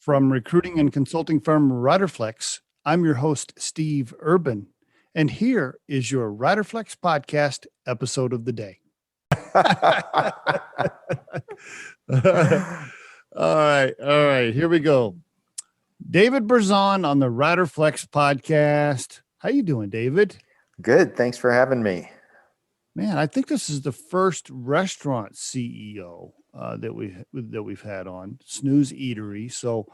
From recruiting and consulting firm Riderflex, I'm your host, Steve Urban, and here is your Riderflex Podcast episode of the day. All right, here we go. David Birzon on the Riderflex Podcast. How you doing, David? Good. Thanks for having me. Man, I think this is the first restaurant CEO that we've had on Snooze Eatery. So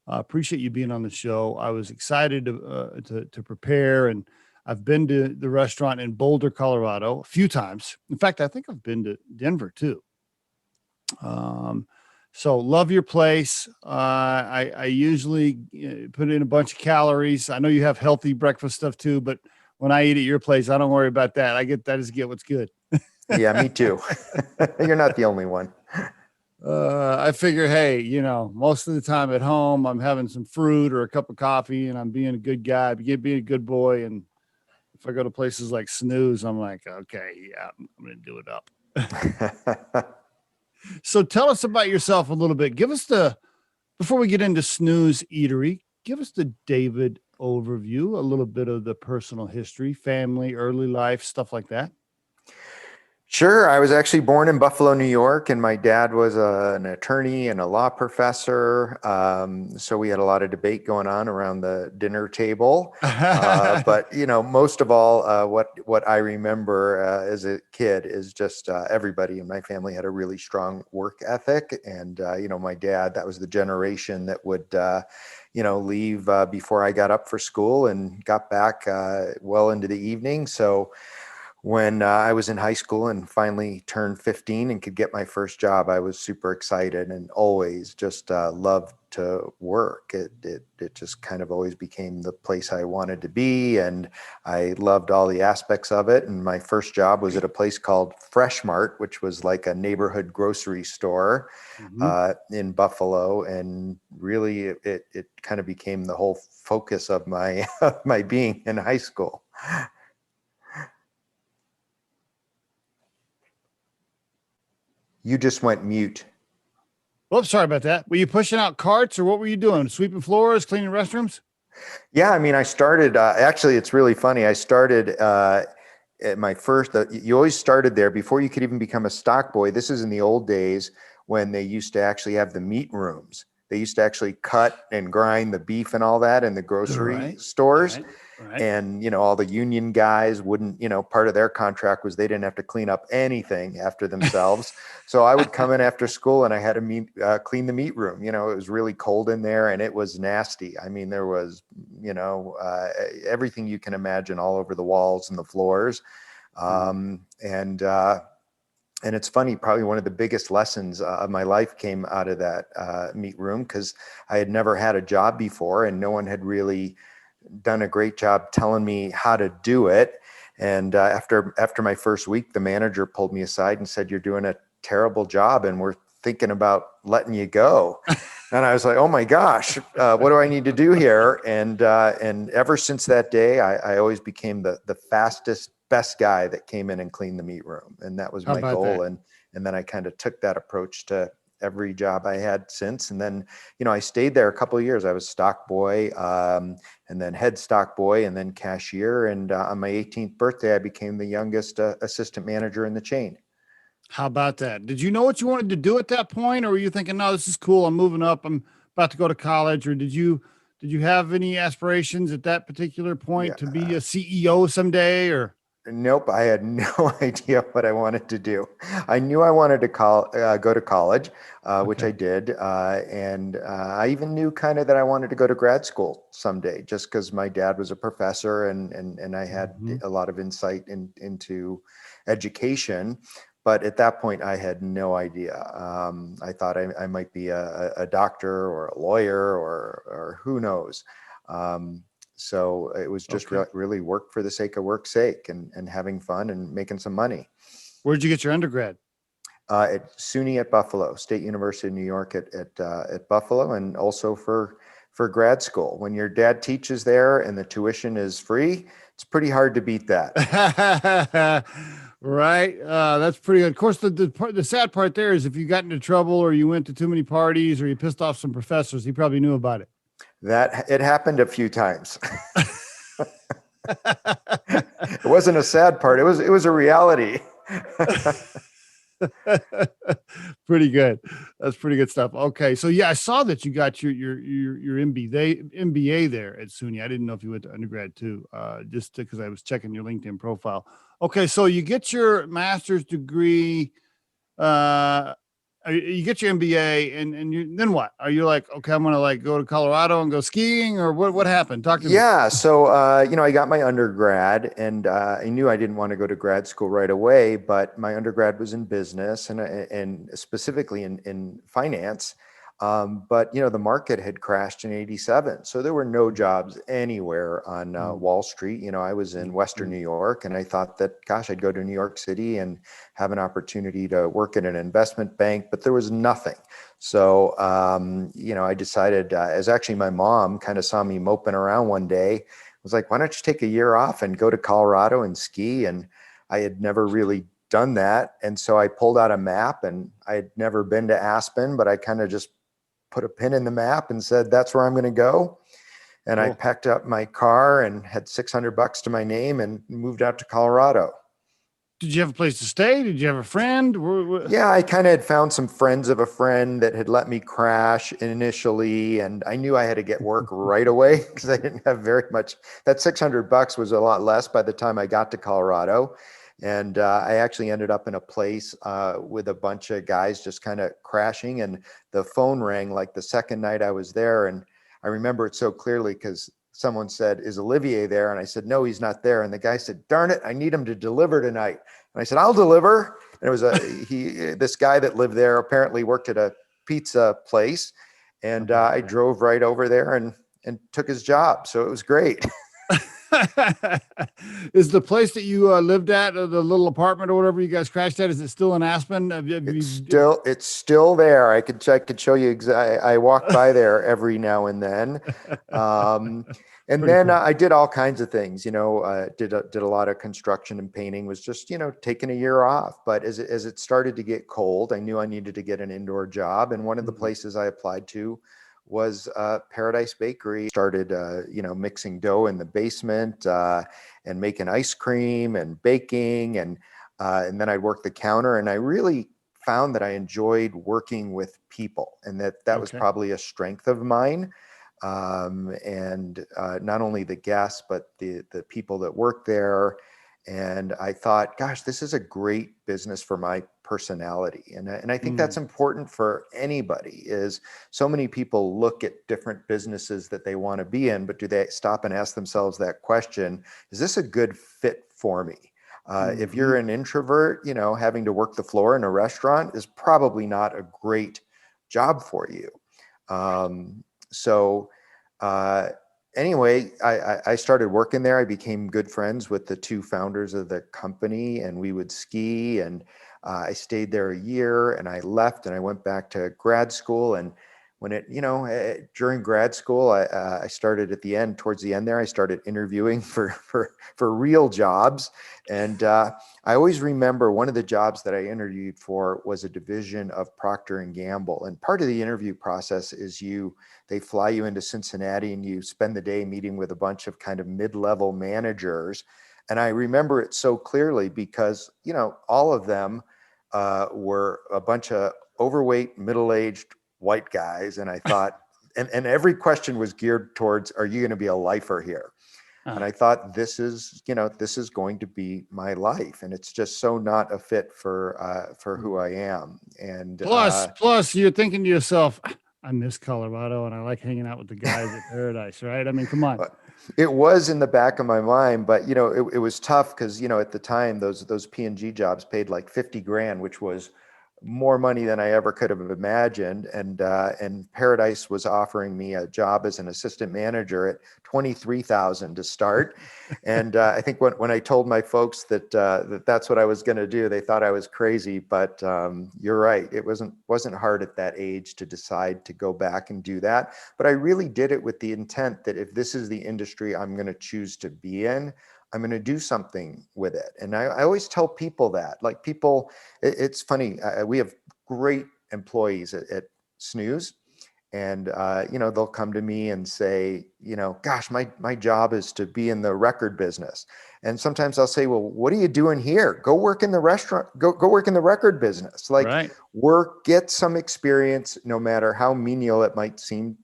appreciate you being on the show. I was excited to prepare, and I've been to the restaurant in Boulder, Colorado a few times. In fact, I think I've been to Denver too. So love your place. I usually put in a bunch of calories. I know you have healthy breakfast stuff too, but when I eat at your place, I don't worry about that. I just get what's good. Yeah, me too. You're not the only one. I figure, hey, most of the time at home, I'm having some fruit or a cup of coffee, and I'm being a good guy, being a good boy. And if I go to places like Snooze, I'm like, okay, yeah, I'm going to do it up. So tell us about yourself a little bit. Before we get into Snooze Eatery, give us the David overview, a little bit of the personal history, family, early life, stuff like that. Sure. I was actually born in Buffalo, New York, and my dad was an attorney and a law professor. So we had a lot of debate going on around the dinner table. But, most of all, what I remember as a kid is just everybody in my family had a really strong work ethic. And, my dad, that was the generation that would, leave before I got up for school and got back well into the evening. So when I was in high school and finally turned 15 and could get my first job, I was super excited and always just loved to work. It just kind of always became the place I wanted to be, and I loved all the aspects of it. And my first job was at a place called Fresh Mart, which was like a neighborhood grocery store in Buffalo. And really, it kind of became the whole focus of my my being in high school. You just went mute. Well, sorry about that. Were you pushing out carts, or what were you doing? Sweeping floors, cleaning restrooms? Yeah, I started, actually, it's really funny. I started at my first, you always started there before you could even become a stock boy. This is in the old days when they used to actually have the meat rooms. They used to actually cut and grind the beef and all that in the grocery stores. Right. And, all the union guys wouldn't, part of their contract was they didn't have to clean up anything after themselves. So I would come in after school and I had to clean the meat room. It was really cold in there and it was nasty. There was, everything you can imagine all over the walls and the floors. And it's funny, probably one of the biggest lessons of my life came out of that meat room, because I had never had a job before and no one had really done a great job telling me how to do it. And after my first week, the manager pulled me aside and said, "You're doing a terrible job and we're thinking about letting you go." And I was like, "Oh my gosh, what do I need to do here?" And ever since that day, I always became the fastest, best guy that came in and cleaned the meat room. And that was my goal. And then I kind of took that approach to every job I had since. And then, I stayed there a couple of years. I was stock boy, and then head stock boy, and then cashier. And on my 18th birthday, I became the youngest assistant manager in the chain. How about that? Did you know what you wanted to do at that point? Or were you thinking, no, this is cool, I'm moving up, I'm about to go to college? Or did you have any aspirations at that particular point to be a CEO someday? Or Nope, I had no idea what I wanted to do. I knew I wanted to go to college, which I did. And I even knew kind of that I wanted to go to grad school someday, just because my dad was a professor and I had a lot of insight into education. But at that point, I had no idea. I thought I might be a doctor or a lawyer or who knows. So it was just really work for the sake of work's sake and having fun and making some money. Where'd you get your undergrad? At SUNY at Buffalo, State University of New York at Buffalo, and also for grad school. When your dad teaches there and the tuition is free, it's pretty hard to beat that. Right. That's pretty good. Of course, the sad part there is if you got into trouble or you went to too many parties or you pissed off some professors, he probably knew about it. That it happened a few times. It wasn't a sad part. It was a reality. Pretty good. That's pretty good stuff. Okay, so yeah, I saw that you got your MBA there at SUNY. I didn't know if you went to undergrad too, just because I was checking your LinkedIn profile. Okay, so you get your master's degree, uh, you get your MBA, and then what? Are you like, okay, I'm gonna like go to Colorado and go skiing, or what happened? Talk to me. Yeah, so I got my undergrad, and I knew I didn't want to go to grad school right away, but my undergrad was in business and specifically in finance. But the market had crashed in '87, so there were no jobs anywhere on Wall Street. I was in Western New York, and I thought that, gosh, I'd go to New York City and have an opportunity to work in an investment bank, but there was nothing. So, I decided, as actually my mom kind of saw me moping around one day, was like, why don't you take a year off and go to Colorado and ski? And I had never really done that. And so I pulled out a map, and I had never been to Aspen, but I kind of just put a pin in the map and said, that's where I'm going to go. And I Cool. packed up my car and had $600 to my name and moved out to Colorado. Did you have a place to stay? Did you have a friend? Yeah, I kind of had found some friends of a friend that had let me crash initially, and I knew I had to get work right away because I didn't have very much. That $600 was a lot less by the time I got to Colorado, and I actually ended up in a place with a bunch of guys just kind of crashing, and the phone rang like the second night I was there, and I remember it so clearly because someone said, "Is Olivier there?" And I said, "No, he's not there." And the guy said, "Darn it, I need him to deliver tonight." And I said, "I'll deliver." And it was this guy that lived there apparently worked at a pizza place. And I drove right over there and took his job. So it was great. Is the place that you lived at, or the little apartment or whatever you guys crashed at, is it still in Aspen? It's still there. I could show you exactly. I walk by there every now and then. And Pretty then cool. I did all kinds of things, did a lot of construction and painting, was just, taking a year off. But as it started to get cold, I knew I needed to get an indoor job. And one of the places I applied to was Paradise Bakery. Started, mixing dough in the basement and making ice cream and baking. And then I'd work the counter. And I really found that I enjoyed working with people, and that was probably a strength of mine. And not only the guests, but the people that work there. And I thought, gosh, this is a great business for my personality. And I think that's important for anybody. Is so many people look at different businesses that they want to be in, but do they stop and ask themselves that question, is this a good fit for me? If you're an introvert, having to work the floor in a restaurant is probably not a great job for you. So anyway, I started working there. I became good friends with the two founders of the company, and we would ski. And I stayed there a year, and I left, and I went back to grad school. And when during grad school, I started towards the end there, I started interviewing for real jobs. And I always remember one of the jobs that I interviewed for was a division of Procter and Gamble. And part of the interview process is they fly you into Cincinnati, and you spend the day meeting with a bunch of kind of mid-level managers. And I remember it so clearly because, all of them were a bunch of overweight, middle-aged white guys. And I thought, and every question was geared towards, are you going to be a lifer here? And I thought, this is going to be my life. And it's just so not a fit for who I am. And plus you're thinking to yourself, I miss Colorado and I like hanging out with the guys at Paradise, right? I mean, come on. It was in the back of my mind, but it was tough because at the time those P&G jobs paid like 50 grand, which was more money than I ever could have imagined. And Paradise was offering me a job as an assistant manager at $23,000 to start. And I think when I told my folks that that's what I was going to do, they thought I was crazy. But you're right, it wasn't hard at that age to decide to go back and do that. But I really did it with the intent that if this is the industry I'm going to choose to be in, I'm going to do something with it. And I always tell people that, like people, it's funny. We have great employees at Snooze. And, they'll come to me and say, gosh, my job is to be in the record business. And sometimes I'll say, well, what are you doing here? Go work in the restaurant, go work in the record business, like Right. get some experience, no matter how menial it might seem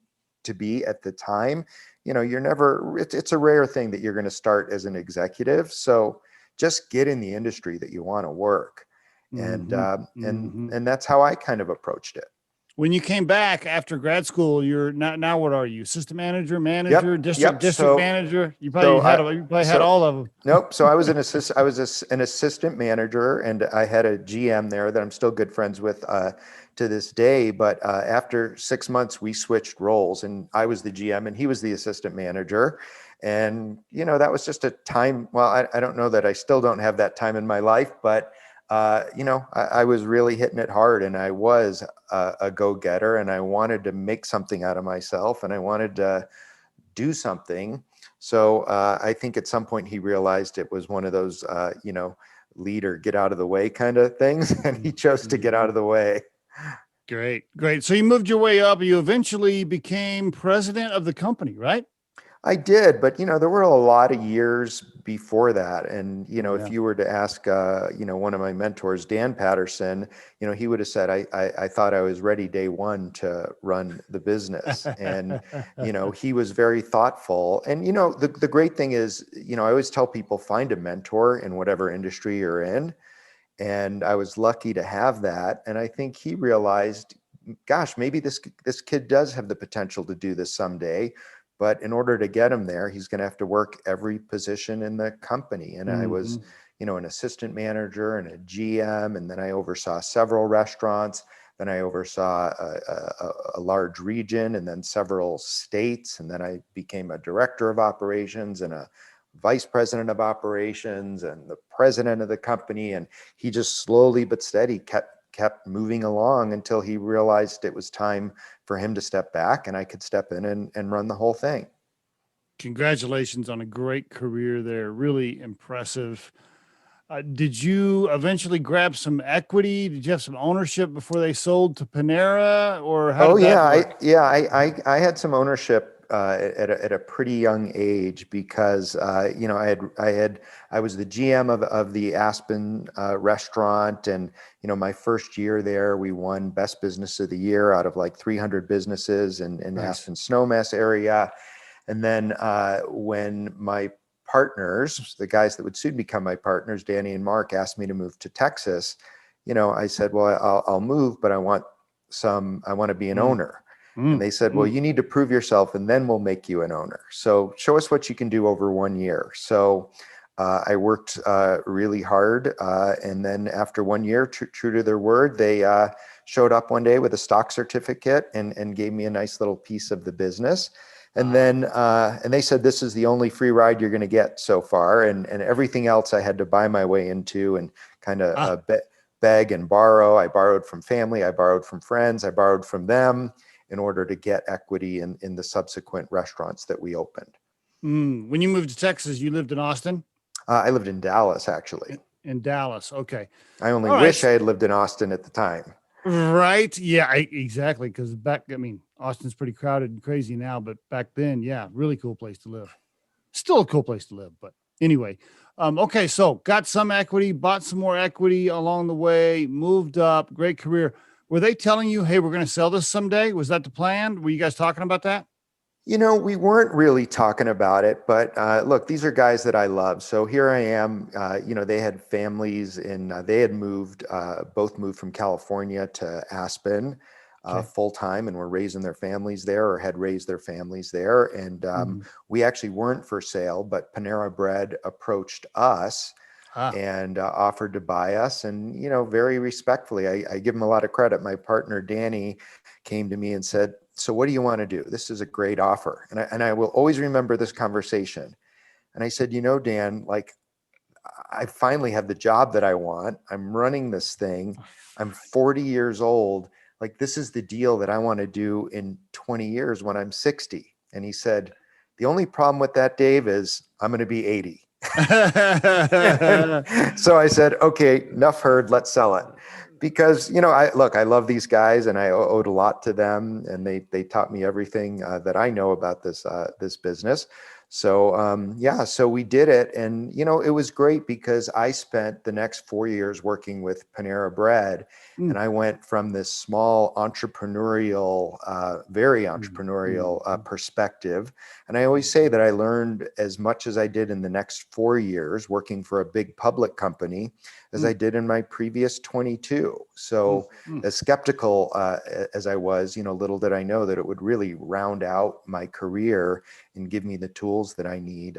to be at the time. It's a rare thing that you're going to start as an executive. So just get in the industry that you want to work. And, and that's how I kind of approached it. When you came back after grad school, you're now what are you? Assistant manager, Yep. district manager? You So probably had all of them. Nope. So I was an assistant manager, and I had a GM there that I'm still good friends with to this day. But after 6 months, we switched roles, and I was the GM and he was the assistant manager. And that was just a time. Well, I don't know that I still don't have that time in my life, but I was really hitting it hard, and I was a go-getter, and I wanted to make something out of myself, and I wanted to do something. So I think at some point he realized it was one of those, leader, get out of the way kind of things, and he chose to get out of the way. Great. So you moved your way up. You eventually became president of the company, right? I did, but there were a lot of years before that. And, if you were to ask, one of my mentors, Dan Patterson, he would have said, I thought I was ready day one to run the business. And, he was very thoughtful. And, the great thing is, I always tell people, find a mentor in whatever industry you're in. And I was lucky to have that. And I think he realized, gosh, maybe this kid does have the potential to do this someday. But in order to get him there, he's going to have to work every position in the company. And I was, an assistant manager and a GM, and then I oversaw several restaurants. Then I oversaw a large region, and then several states. And then I became a director of operations and a vice president of operations and the president of the company. And he just slowly but steady kept moving along until he realized it was time for him to step back and I could step in and run the whole thing. Congratulations on a great career there. Really impressive. Did you eventually grab some equity? Did you have some ownership before they sold to Panera, or how did that work? I had some ownership at a pretty young age because I was the GM of the Aspen restaurant, and my first year there we won Best Business of the Year out of like 300 businesses in nice. Aspen Snowmass area. And then when my partners, the guys that would soon become my partners, Danny and Mark, asked me to move to Texas, I said, well, I'll move, but I want to be an owner. And they said, well, you need to prove yourself and then we'll make you an owner. So show us what you can do over 1 year. So I worked really hard. And then after 1 year, true to their word, they showed up one day with a stock certificate and gave me a nice little piece of the business. And then and they said, this is the only free ride you're going to get so far. And everything else I had to buy my way into and kind of beg and borrow. I borrowed from family. I borrowed from friends. I borrowed from them in order to get equity in the subsequent restaurants that we opened. When you moved to Texas, you lived in Austin? I lived in Dallas, actually. In Dallas. Okay. I only wish I had lived in Austin at the time. Right. Yeah, exactly. Because Austin's pretty crowded and crazy now, but back then, yeah, really cool place to live. Still a cool place to live. But anyway, okay. So got some equity, bought some more equity along the way, moved up, great career. Were they telling you, hey, we're going to sell this someday? Was that the plan? Were you guys talking about that? We weren't really talking about it, but look, these are guys that I love. So here I am, they had families they had both moved from California to Aspen full time and were raising their families there or had raised their families there. And we actually weren't for sale, but Panera Bread approached us and offered to buy us. And, very respectfully, I give him a lot of credit. My partner, Danny, came to me and said, so what do you want to do? This is a great offer. And I will always remember this conversation. And I said, Dan, like, I finally have the job that I want. I'm running this thing. I'm 40 years old. Like, this is the deal that I want to do in 20 years when I'm 60. And he said, the only problem with that, Dave, is I'm going to be 80. So I said, okay, enough heard, let's sell it. Because, I love these guys and I owed a lot to them, and they taught me everything that I know about this business. So so we did it, and it was great because I spent the next 4 years working with Panera Bread, Mm, and I went from this small entrepreneurial, very mm, mm, entrepreneurial mm, perspective. And I always say mhm, that I learned as much as I did in the next 4 years working for a big public company as mm, I did in my previous 22. mm, So mm. as skeptical as I was, little did I know that it would really round out my career and give me the tools that I need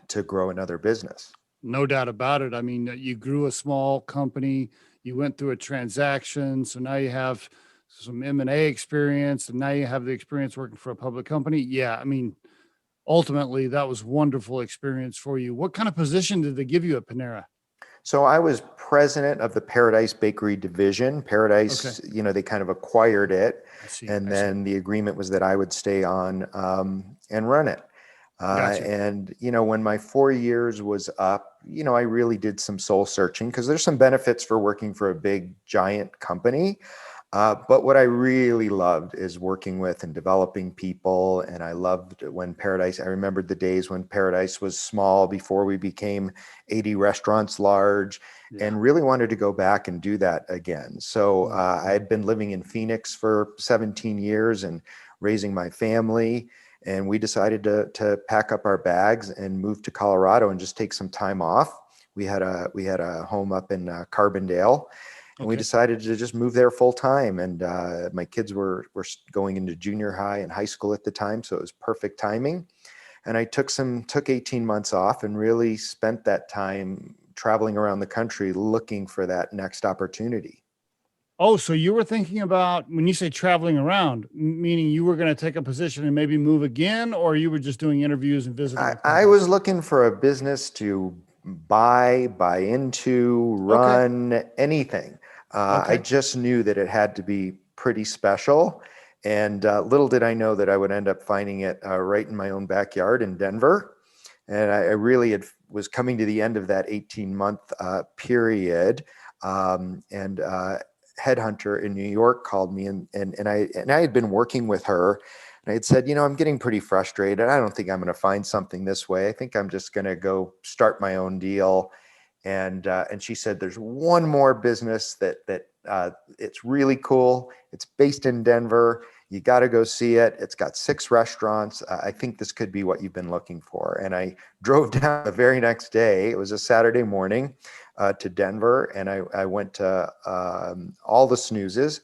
to grow another business. No doubt about it. I mean, you grew a small company, you went through a transaction, so now you have some M&A experience, and now you have the experience working for a public company. Yeah, I mean, ultimately, that was wonderful experience for you. What kind of position did they give you at Panera? So I was president of the Paradise Bakery division. Okay, Paradise, they kind of acquired it, I see. and I see. then the agreement was that I would stay on and run it. Gotcha. And when my 4 years was up, I really did some soul searching because there's some benefits for working for a big giant company. But what I really loved is working with and developing people. And I loved when Paradise, I remembered the days when Paradise was small before we became 80 restaurants large, Yeah. and really wanted to go back and do that again. So Mm, I mm. had been living in Phoenix for 17 years and raising my family. And we decided to pack up our bags and move to Colorado and just take some time off. We had a home up in Carbondale, and we Okay. decided to just move there full time. And my kids were going into junior high and high school at the time, so it was perfect timing. And I took 18 months off and really spent that time traveling around the country looking for that next opportunity. Oh, so you were thinking about when you say traveling around, meaning you were going to take a position and maybe move again, or you were just doing interviews and visiting I, with I companies? was looking for a business to buy into, Okay. run, anything. I Okay. just knew that it had to be pretty special. And little did I know that I would end up finding it right in my own backyard in Denver. And I really was coming to the end of that 18-month period. And Headhunter in New York called me, and I had been working with her, and I had said, I'm getting pretty frustrated. I don't think I'm going to find something this way. I think I'm just going to go start my own deal. And she said, there's one more business that it's really cool. It's based in Denver. You got to go see it. It's got 6 restaurants. I think this could be what you've been looking for. And I drove down the very next day. It was a Saturday morning to Denver, and I went to all the snoozes.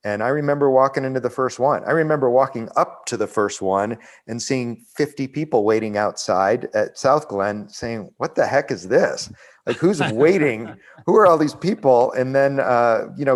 And I remember walking into the first one. I remember walking up to the first one and seeing 50 people waiting outside at South Glen saying, what the heck is this? Like, who's waiting? Who are all these people? And then,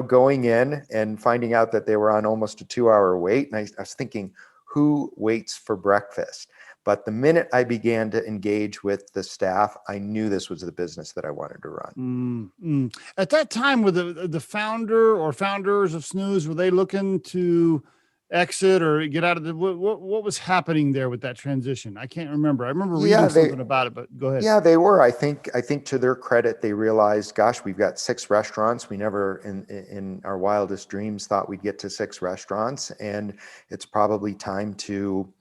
going in and finding out that they were on almost a 2-hour wait. And I was thinking, who waits for breakfast? But the minute I began to engage with the staff, I knew this was the business that I wanted to run. Mm, mm. At that time, were the founder or founders of Snooze, were they looking to exit or get out of the what was happening there with that transition? I can't remember. I remember Yeah, reading they something about it, but go ahead. Yeah, they were. I think to their credit, they realized, gosh, we've got 6 restaurants. We never in our wildest dreams thought we'd get to 6 restaurants, and it's probably time to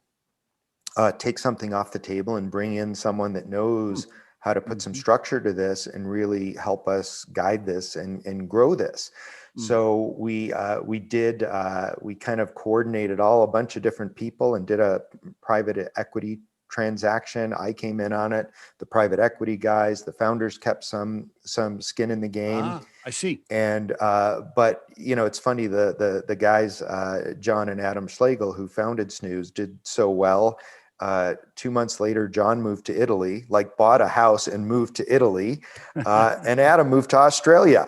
take something off the table and bring in someone that Mm, knows how to put some mhm, structure to this and really help us guide this and grow this. mm. So we kind of coordinated all a bunch of different people and did a private equity transaction. I came in on it. The private equity guys, the founders kept some skin in the game. Ah, I see. And but it's funny, the guys, John and Adam Schlegel, who founded Snooze, did so well. 2 months later, John moved to Italy, like bought a house and moved to Italy, and Adam moved to Australia.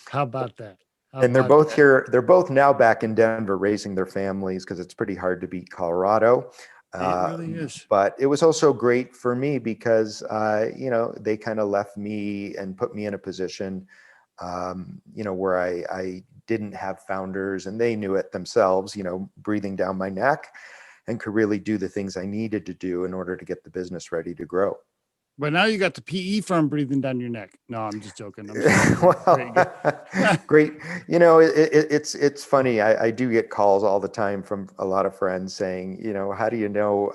How about that? How And they're about both that? here. They're both now back in Denver raising their families because it's pretty hard to beat Colorado. It Uh, really is. but it was also great for me because, they kind of left me and put me in a position, where I didn't have founders, and they knew it themselves, breathing down my neck, and could really do the things I needed to do in order to get the business ready to grow. But now you got the PE firm breathing down your neck. No, I'm just joking. I'm sorry. Well, great. It's funny. I do get calls all the time from a lot of friends saying, how do you know,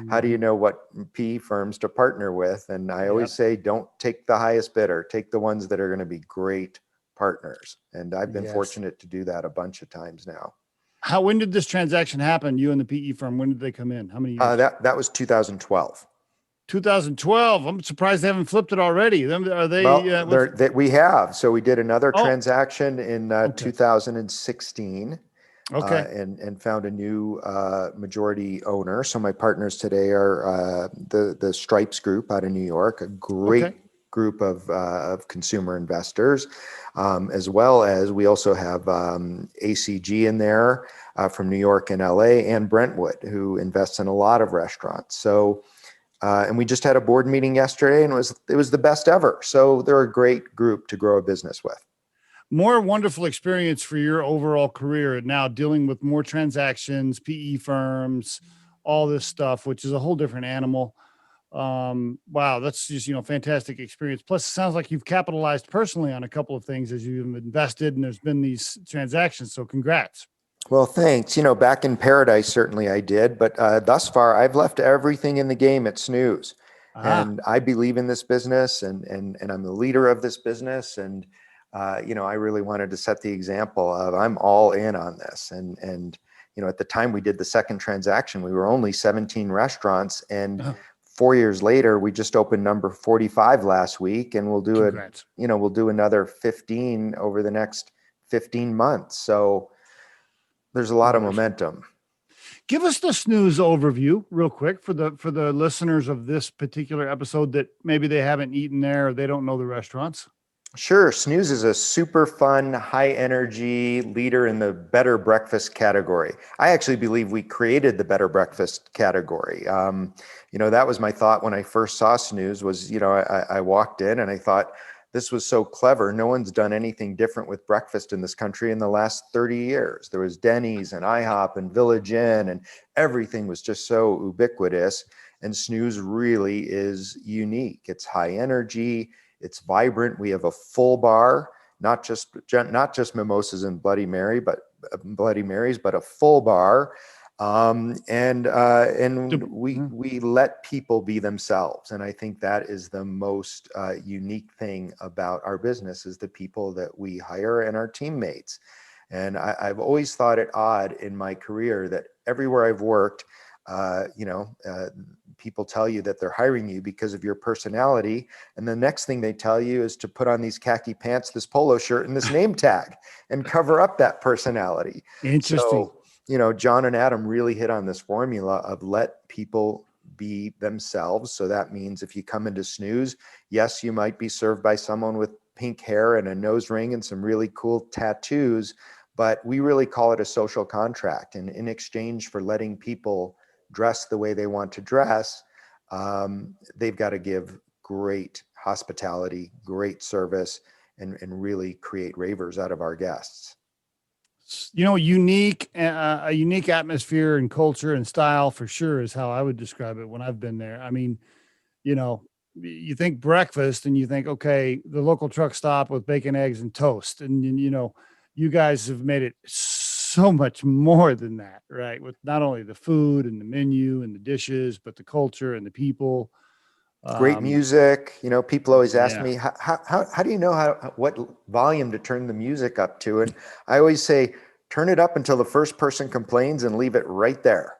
how do you Mhm. know what PE firms to partner with? And I always Yep. say, don't take the highest bidder, take the ones that are going to be great partners. And I've been Yes. fortunate to do that a bunch of times now. When did this transaction happen? You and the PE firm, when did they come in? How many years? That was 2012. 2012. I'm surprised they haven't flipped it already. Are they, Well, that we have. So we did another oh, transaction in okay. 2016. Okay. And found a new majority owner. So my partners today are the Stripes Group out of New York, a Okay. great group of consumer investors, as well as we also have ACG in there from New York and LA, and Brentwood, who invests in a lot of restaurants. So. And we just had a board meeting yesterday, and it was the best ever. So they're a great group to grow a business with. More wonderful experience for your overall career now, dealing with more transactions, PE firms, all this stuff, which is a whole different animal. Wow, that's just, fantastic experience. Plus, it sounds like you've capitalized personally on a couple of things as you've invested and there's been these transactions. So congrats. Well, thanks. Back in paradise, certainly I did, but thus far, I've left everything in the game at Snooze, Ah, and I believe in this business, and I'm the leader of this business, and I really wanted to set the example of I'm all in on this, and at the time we did the second transaction, we were only 17 restaurants, and uh, 4 years later, we just opened number 45 last week, and congrats. we'll do another 15 over the next 15 months. So there's a lot of Wonderful. momentum. Give us the snooze overview real quick for the listeners of this particular episode that maybe they haven't eaten there or they don't know the restaurants. Sure. Snooze is a super fun, high energy leader in the better breakfast category. I actually believe we created the better breakfast category. That was my thought when I first saw Snooze was, I walked in and I thought, this was so clever. No one's done anything different with breakfast in this country in the last 30 years. There was Denny's and IHOP and Village Inn, and everything was just so ubiquitous. And Snooze really is unique. It's high energy. It's vibrant. We have a full bar, not just mimosas and Bloody Marys, but a full bar. And we let people be themselves, and I think that is the most unique thing about our business is the people that we hire and our teammates. And I've always thought it odd in my career that everywhere I've worked, people tell you that they're hiring you because of your personality, and the next thing they tell you is to put on these khaki pants, this polo shirt, and this name tag, and cover up that personality. Interesting. So John and Adam really hit on this formula of let people be themselves. So that means if you come into Snooze, yes, you might be served by someone with pink hair and a nose ring and some really cool tattoos, but we really call it a social contract. And in exchange for letting people dress the way they want to dress, they've got to give great hospitality, great service, and really create ravers out of our guests. Unique, a unique atmosphere and culture and style for sure is how I would describe it when I've been there. I mean, you know, you think breakfast and you think, okay, the local truck stop with bacon, eggs, and toast. And, you guys have made it so much more than that, right? With not only the food and the menu and the dishes, but the culture and the people. Great Um, music. People always ask yeah. me, how do you know what volume to turn the music up to? And I always say, turn it up until the first person complains and leave it right there.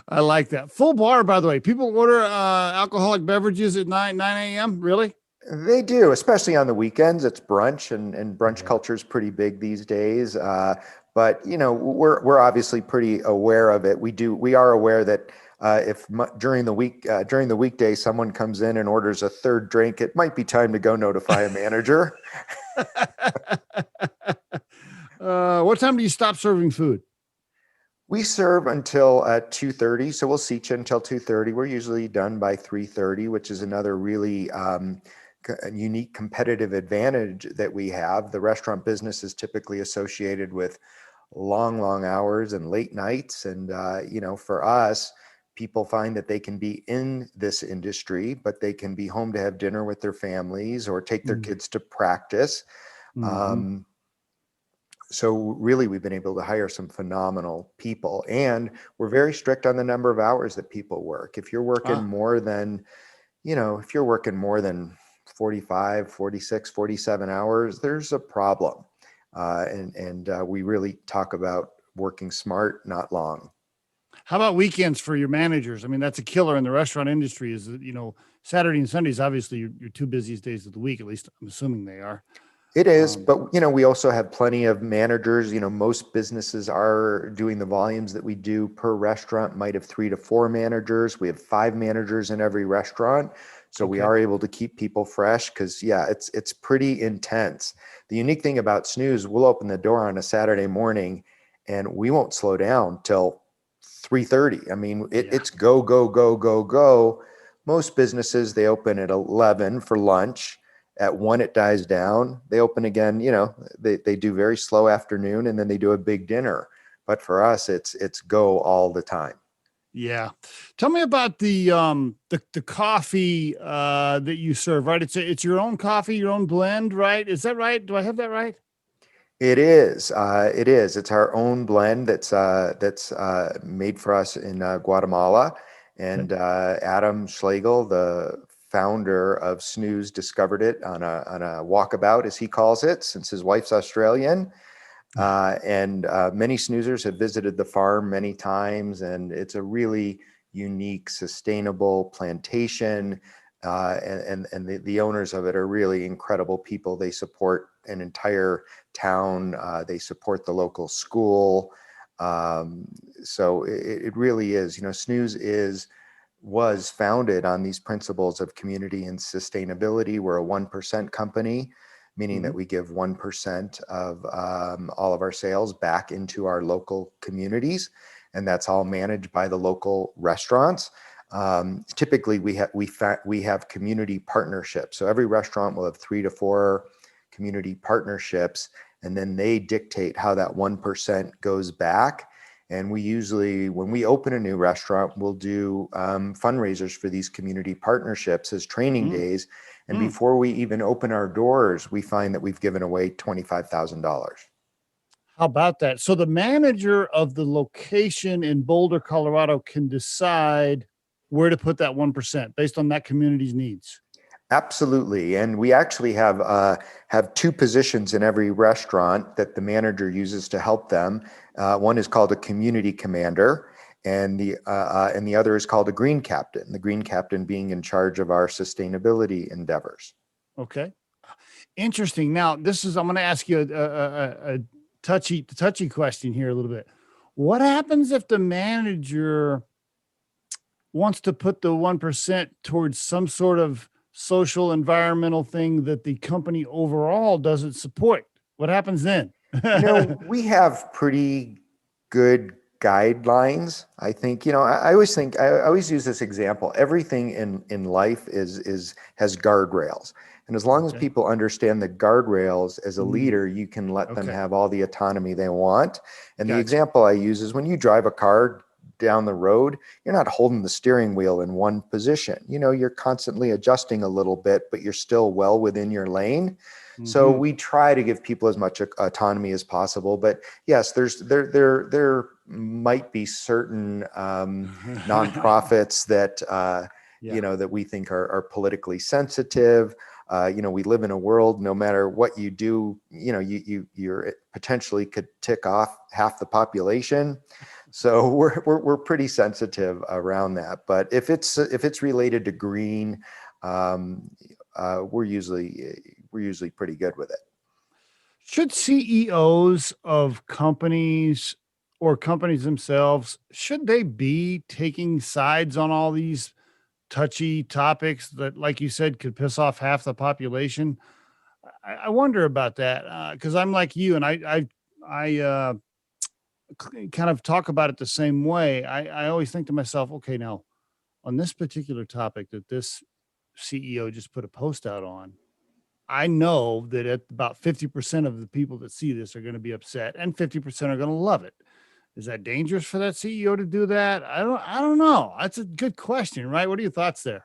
I like that. Full bar, by the way. People order alcoholic beverages at 9 a.m. Really? They do, especially on the weekends. It's brunch, and brunch Yeah. culture is pretty big these days. But we're obviously pretty aware of it. We are aware that if during the weekday someone comes in and orders a third drink, it might be time to go notify a manager. What time do you stop serving food? We serve until 2:30, so we'll seat you until 2:30. We're usually done by 3:30, which is another really a unique competitive advantage that we have. The restaurant business is typically associated with long hours and late nights, and for us, people find that they can be in this industry, but they can be home to have dinner with their families or take their kids to practice. Mm-hmm. So really, we've been able to hire some phenomenal people, and we're very strict on the number of hours that people work. If you're working Ah, more than, if you're working more than 45, 46, 47 hours, there's a problem. And we really talk about working smart, not long. how about weekends for your managers? I mean, that's a killer in the restaurant industry. Is that, Saturday and Sundays, obviously your two busiest days of the week. At least I'm assuming they are. It is, Um, but we also have plenty of managers. Most businesses are doing the volumes that we do per restaurant, might have 3 to 4 managers. We have 5 managers in every restaurant. So we okay. are able to keep people fresh because it's pretty intense. The unique thing about Snooze, we'll open the door on a Saturday morning and we won't slow down till 3:30. I mean, Yeah. it's go, go, go, go, go. Most businesses, they open at 11 for lunch. At 1, it dies down. They open again, they do very slow afternoon and then they do a big dinner. But for us, it's go all the time. Yeah. Tell me about the coffee that you serve, right? It's your own coffee, your own blend, right? Is that right? Do I have that right? It is. It is. It's our own blend that's made for us in Guatemala. Okay. And Adam Schlegel, the founder of Snooze, discovered it on a walkabout, as he calls it, since his wife's Australian. And many snoozers have visited the farm many times, and it's a really unique, sustainable plantation. And the owners of it are really incredible people. They support an entire town. They support the local school. So it really is. Snooze was founded on these principles of community and sustainability. We're a 1% company, meaning Mm-hmm. that we give 1% of all of our sales back into our local communities, and that's all managed by the local restaurants. Typically, we have community partnerships. So every restaurant will have 3 to 4 community partnerships, and then they dictate how that 1% goes back. And we usually, when we open a new restaurant, we'll do fundraisers for these community partnerships as training days. And Mm-hmm. before we even open our doors, we find that we've given away $25,000. How about that? So the manager of the location in Boulder, Colorado can decide where to put that 1% based on that community's needs. Absolutely, and we actually have 2 positions in every restaurant that the manager uses to help them. One is called a community commander, and the other is called a green captain. The green captain being in charge of our sustainability endeavors. Okay. Interesting. Now, I'm going to ask you a touchy question here a little bit. What happens if the manager wants to put the 1% towards some sort of social environmental thing that the company overall doesn't support? What happens then? We have pretty good guidelines. I think, I always use this example. Everything in life has guardrails. And as long as Okay. people understand the guardrails, as a Mm, leader, you can let them okay. have all the autonomy they want. And the Gotcha. example I use is when you drive a car down the road, you're not holding the steering wheel in one position. You're constantly adjusting a little bit, but you're still well within your lane. So Mm-hmm. we try to give people as much autonomy as possible. But yes, there might be certain nonprofits that Yeah. that we think are politically sensitive. We live in a world, no matter what you do, you're potentially could tick off half the population. So we're pretty sensitive around that. But if it's related to green, um, we're usually pretty good with it. Should CEOs of companies or companies themselves, should they be taking sides on all these touchy topics that, like you said, could piss off half the population? I wonder about that because I'm like you, and I kind of talk about it the same way. I always think to myself, okay, now on this particular topic that this CEO just put a post out on, I know that at about 50% of the people that see this are going to be upset and 50% are going to love it. Is that dangerous for that CEO to do that? I don't know. That's a good question, right? What are your thoughts there?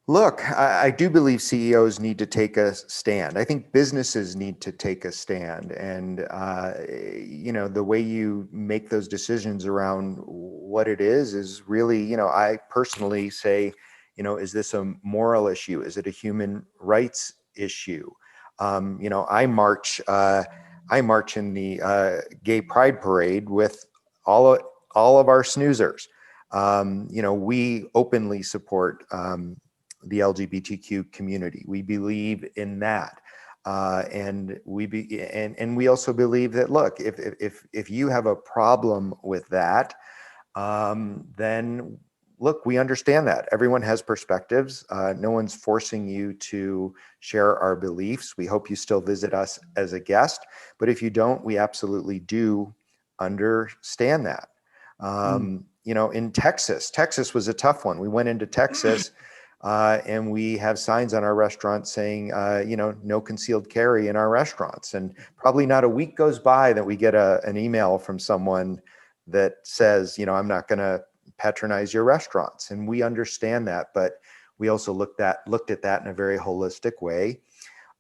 Look, I do believe CEOs need to take a stand. I think businesses need to take a stand. And, the way you make those decisions around what it is really, I personally say, is this a moral issue? Is it a human rights issue? I march in the Gay Pride Parade with all of our snoozers. We openly support the LGBTQ community. We believe in that. And we also believe that, look, if you have a problem with that, then look, we understand that. Everyone has perspectives. No one's forcing you to share our beliefs. We hope you still visit us as a guest, but if you don't, we absolutely do understand that. In Texas was a tough one. We went into Texas and we have signs on our restaurants saying, no concealed carry in our restaurants. And probably not a week goes by that we get an email from someone that says, I'm not going to patronize your restaurants. And we understand that, but we also looked at that in a very holistic way,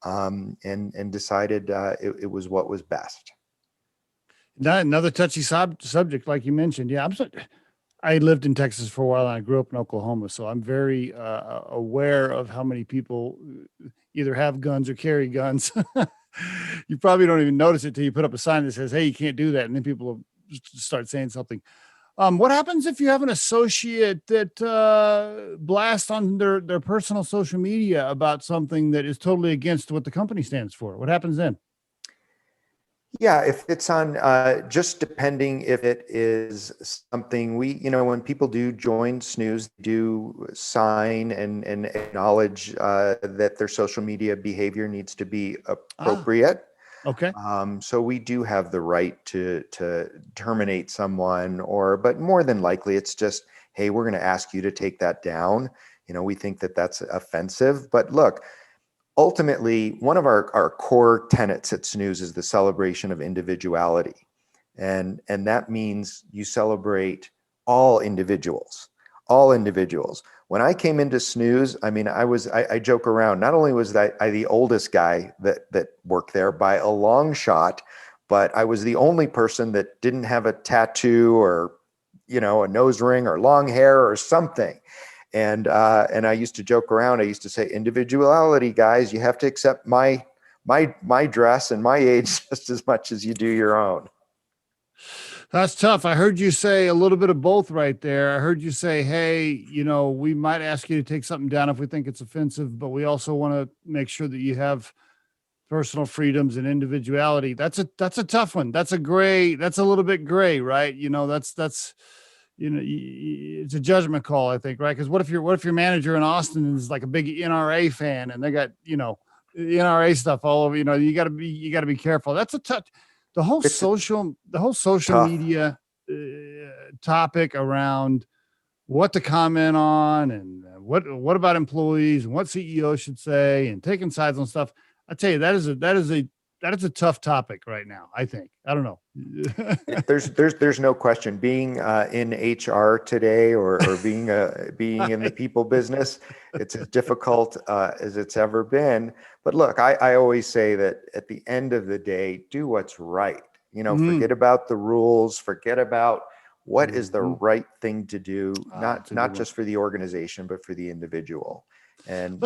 and decided it was what was best. Another touchy subject, like you mentioned. Yeah, I lived in Texas for a while and I grew up in Oklahoma. So I'm very aware of how many people either have guns or carry guns. You probably don't even notice it till you put up a sign that says, hey, you can't do that. And then people will start saying something. What happens if you have an associate that blasts on their personal social media about something that is totally against what the company stands for? What happens then? Yeah, if it's on, just depending if it is something when people do join Snooze, do sign and acknowledge that their social media behavior needs to be appropriate. Okay. So we do have the right to terminate someone, but more than likely it's just, hey, we're going to ask you to take that down. We think that that's offensive, but look, ultimately, one of our core tenets at Snooze is the celebration of individuality. And that means you celebrate all individuals. When I came into Snooze, I joke around, not only was I the oldest guy that worked there by a long shot, but I was the only person that didn't have a tattoo or, a nose ring or long hair or something. And I used to joke around. I used to say, individuality, guys, you have to accept my dress and my age just as much as you do your own. That's tough. I heard you say a little bit of both right there. I heard you say, hey, we might ask you to take something down if we think it's offensive, but we also want to make sure that you have personal freedoms and individuality. That's a tough one. That's a little bit gray, right? That's it's a judgment call, I think, right? Because what if your manager in Austin is like a big NRA fan and they got, NRA stuff all over, you gotta be careful. That's a tough, the whole social media topic around what to comment on and what about employees and what CEO should say and taking sides on stuff. I tell you, that is a tough topic right now. I think. I don't know. There's no question. Being in HR today, or being in the people business, it's as difficult as it's ever been. But look, I always say that at the end of the day, do what's right. Forget about the rules. Forget about what is the right thing to do. Not just for the organization, but for the individual. And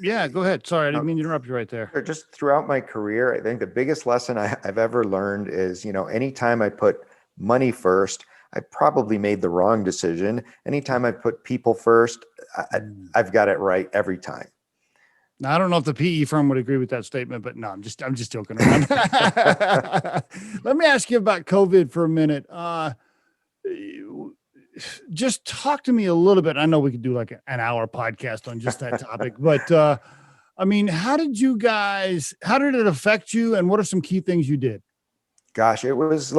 yeah, go ahead. Sorry, I didn't mean to interrupt you right there. Just throughout my career, I think the biggest lesson I've ever learned is, anytime I put money first, I probably made the wrong decision. Anytime I put people first, I've got it right every time. Now, I don't know if the PE firm would agree with that statement, but no, I'm just joking around. Let me ask you about COVID for a minute. Just talk to me a little bit. I know we could do like an hour podcast on just that topic, but how did it affect you and what are some key things you did? Gosh, it was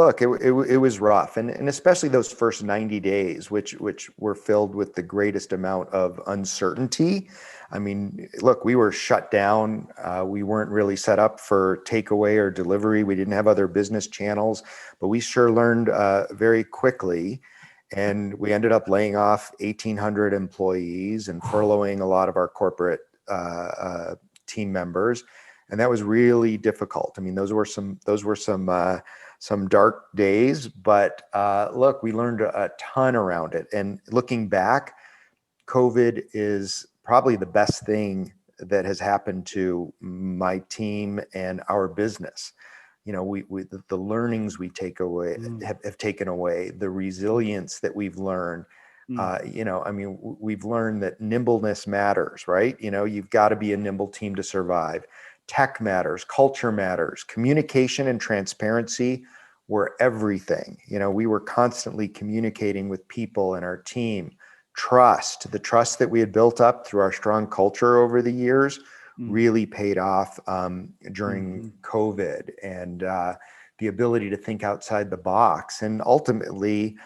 rough. And especially those first 90 days, which were filled with the greatest amount of uncertainty. I mean, look, we were shut down. We weren't really set up for takeaway or delivery. We didn't have other business channels, but we sure learned very quickly. And we ended up laying off 1,800 employees and furloughing a lot of our corporate team members. And that was really difficult. I mean, those were some dark days, but look, we learned a ton around it. And looking back, COVID is probably the best thing that has happened to my team and our business. You know, the learnings we take away have taken away, the resilience that we've learned. You know, I mean, we've learned that nimbleness matters, right? You know, you've got to be a nimble team to survive. Tech matters, culture matters, communication and transparency were everything. You know, we were constantly communicating with people and our team. The trust that we had built up through our strong culture over the years really paid off during COVID, and the ability to think outside the box. And ultimately,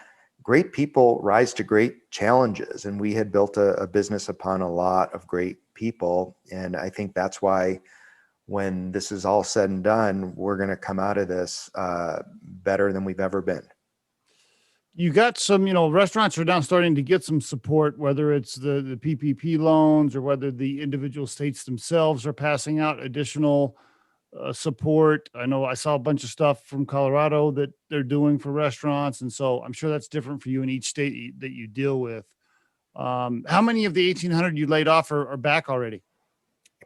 great people rise to great challenges. And we had built a business upon a lot of great people. And I think that's why when this is all said and done, we're going to come out of this better than we've ever been. You got some, you know, restaurants are now starting to get some support, whether it's the PPP loans or whether the individual states themselves are passing out additional support. I know I saw a bunch of stuff from Colorado that they're doing for restaurants. And so I'm sure that's different for you in each state that you deal with. How many of the 1,800 you laid off are back already?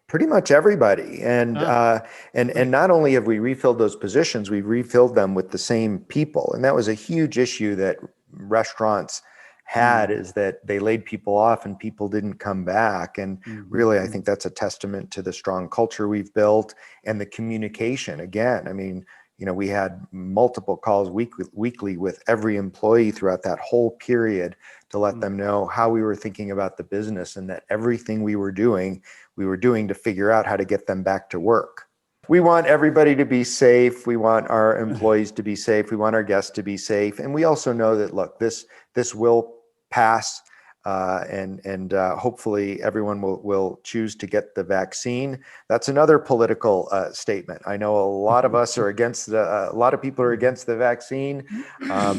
Pretty much everybody. And not only have we refilled those positions, we've refilled them with the same people. And that was a huge issue that restaurants had, is that they laid people off and people didn't come back. And really, I think that's a testament to the strong culture we've built and the communication. Again, I mean, you know, we had multiple calls weekly with every employee throughout that whole period to let them know how we were thinking about the business, and that everything we were doing to figure out how to get them back to work. We want everybody to be safe. We want our employees to be safe. We want our guests to be safe. And we also know that, look, this will pass, and hopefully everyone will choose to get the vaccine. That's another political statement. I know a lot of us are against a lot of people are against the vaccine,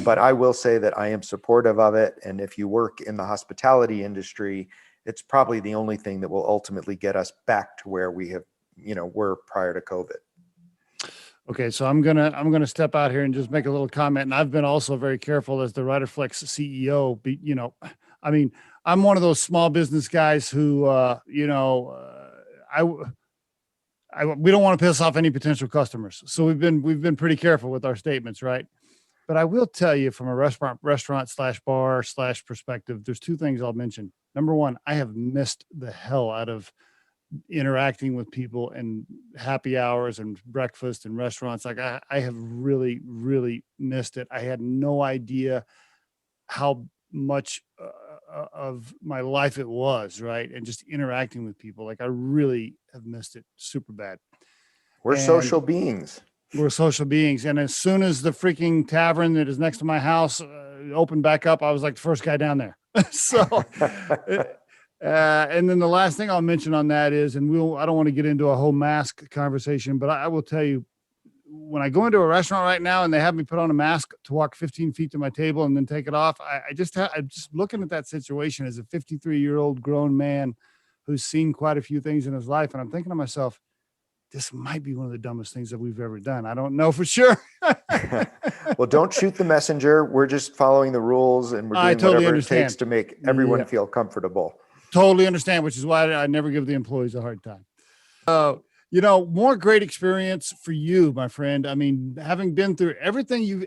but I will say that I am supportive of it. And if you work in the hospitality industry, it's probably the only thing that will ultimately get us back to where we were prior to COVID. Okay, so I'm gonna step out here and just make a little comment. And I've been also very careful as the Riderflex CEO. I mean, I'm one of those small business guys who, we don't want to piss off any potential customers. So we've been pretty careful with our statements, right? But I will tell you, from a restaurant/bar/ perspective, there's two things I'll mention. Number one, I have missed the hell out of interacting with people and happy hours and breakfast and restaurants. Like I have really, really missed it. I had no idea how much of my life it was, right? And just interacting with people. Like I really have missed it super bad. We're social beings. We're social beings. And as soon as the freaking tavern that is next to my house opened back up, I was like the first guy down there. So, and then the last thing I'll mention on that is, and I don't want to get into a whole mask conversation, but I will tell you, when I go into a restaurant right now and they have me put on a mask to walk 15 feet to my table and then take it off, I'm just looking at that situation as a 53-year-old grown man who's seen quite a few things in his life. And I'm thinking to myself, this might be one of the dumbest things that we've ever done. I don't know for sure. Well, don't shoot the messenger. We're just following the rules, and we're doing whatever it takes to make everyone feel comfortable. Totally understand, which is why I never give the employees a hard time. More great experience for you, my friend. I mean, having been through everything you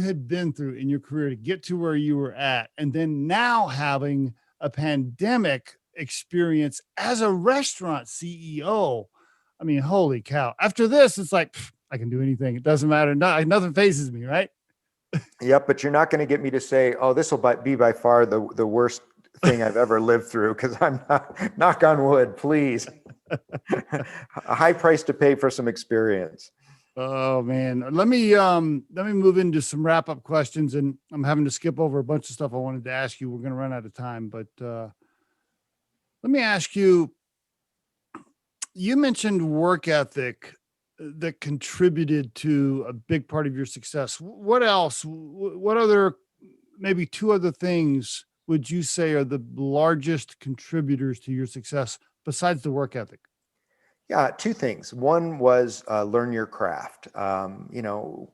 had been through in your career to get to where you were at, and then now having a pandemic experience as a restaurant CEO. I mean, holy cow. After this, it's like, I can do anything. It doesn't matter. Nothing phases me, right? Yep. But you're not going to get me to say, oh, this will be by far the worst thing I've ever lived through, because I'm not, knock on wood, please. A high price to pay for some experience. Oh man, let me move into some wrap up questions, and I'm having to skip over a bunch of stuff I wanted to ask you. We're going to run out of time, but let me ask you. You mentioned work ethic that contributed to a big part of your success. What else? What other, maybe two other things would you say are the largest contributors to your success besides the work ethic? Yeah, two things. One was learn your craft.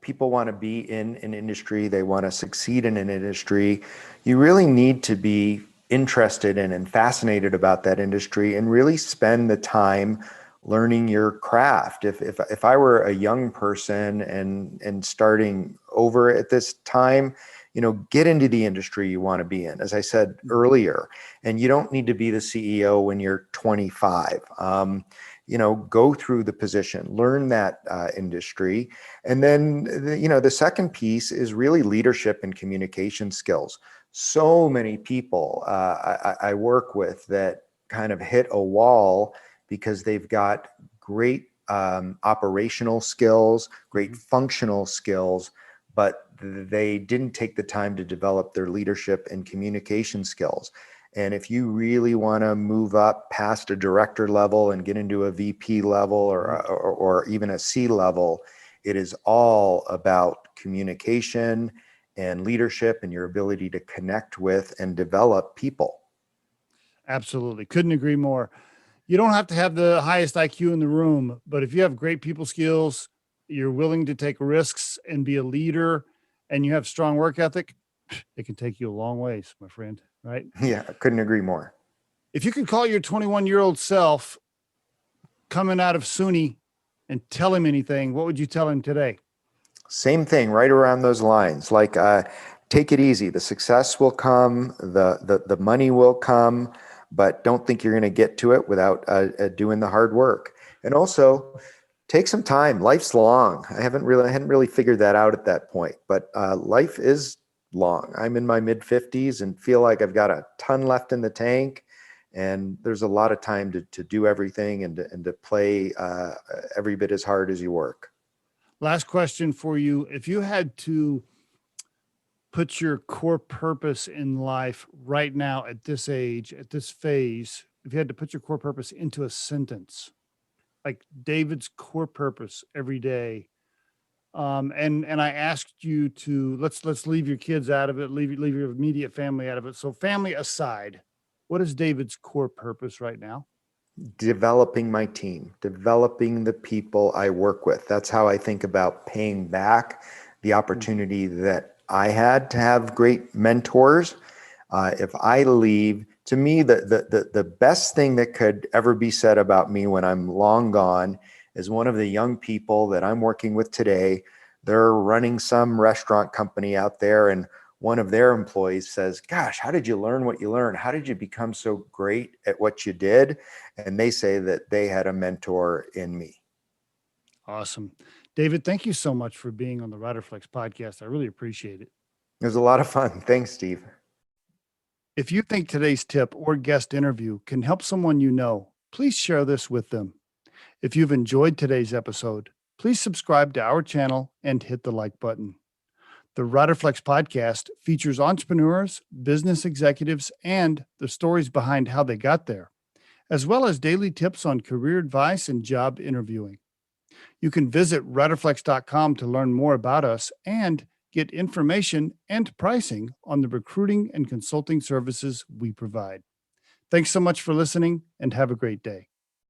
People want to be in an industry, they want to succeed in an industry. You really need to be interested in and fascinated about that industry and really spend the time learning your craft. If I were a young person and starting over at this time, get into the industry you want to be in, as I said earlier. And you don't need to be the CEO when you're 25. Go through the position, learn that industry. And then, the second piece is really leadership and communication skills. So many people I work with that kind of hit a wall because they've got great operational skills, great functional skills, but they didn't take the time to develop their leadership and communication skills. And if you really want to move up past a director level and get into a VP level or even a C level, it is all about communication and leadership and your ability to connect with and develop people. Absolutely. Couldn't agree more. You don't have to have the highest IQ in the room, but if you have great people skills, you're willing to take risks and be a leader, and you have strong work ethic, it can take you a long ways, my friend, right? Yeah, I couldn't agree more. If you could call your 21-year-old self coming out of SUNY and tell him anything, what would you tell him today? Same thing, right around those lines. Like, take it easy. The success will come, the money will come, but don't think you're going to get to it without doing the hard work. And also, take some time. Life's long. I hadn't really figured that out at that point, but life is long. I'm in my mid 50s and feel like I've got a ton left in the tank. And there's a lot of time to do everything and to play every bit as hard as you work. Last question for you. If you had to put your core purpose in life right now at this age, at this phase, if you had to put your core purpose into a sentence, like David's core purpose every day, and I asked you to let's leave your kids out of it, leave your immediate family out of it. So family aside, what is David's core purpose right now? Developing my team, developing the people I work with. That's how I think about paying back the opportunity that I had to have great mentors. If I leave, to me, the best thing that could ever be said about me when I'm long gone is one of the young people that I'm working with today. They're running some restaurant company out there, and one of their employees says, "Gosh, how did you learn what you learned? How did you become so great at what you did?" And they say that they had a mentor in me. Awesome. David, thank you so much for being on the Riderflex podcast. I really appreciate it. It was a lot of fun. Thanks, Steve. If you think today's tip or guest interview can help someone you know, please share this with them. If you've enjoyed today's episode, please subscribe to our channel and hit the like button. The Riderflex podcast features entrepreneurs, business executives, and the stories behind how they got there, as well as daily tips on career advice and job interviewing. You can visit riderflex.com to learn more about us and get information and pricing on the recruiting and consulting services we provide. Thanks so much for listening and have a great day.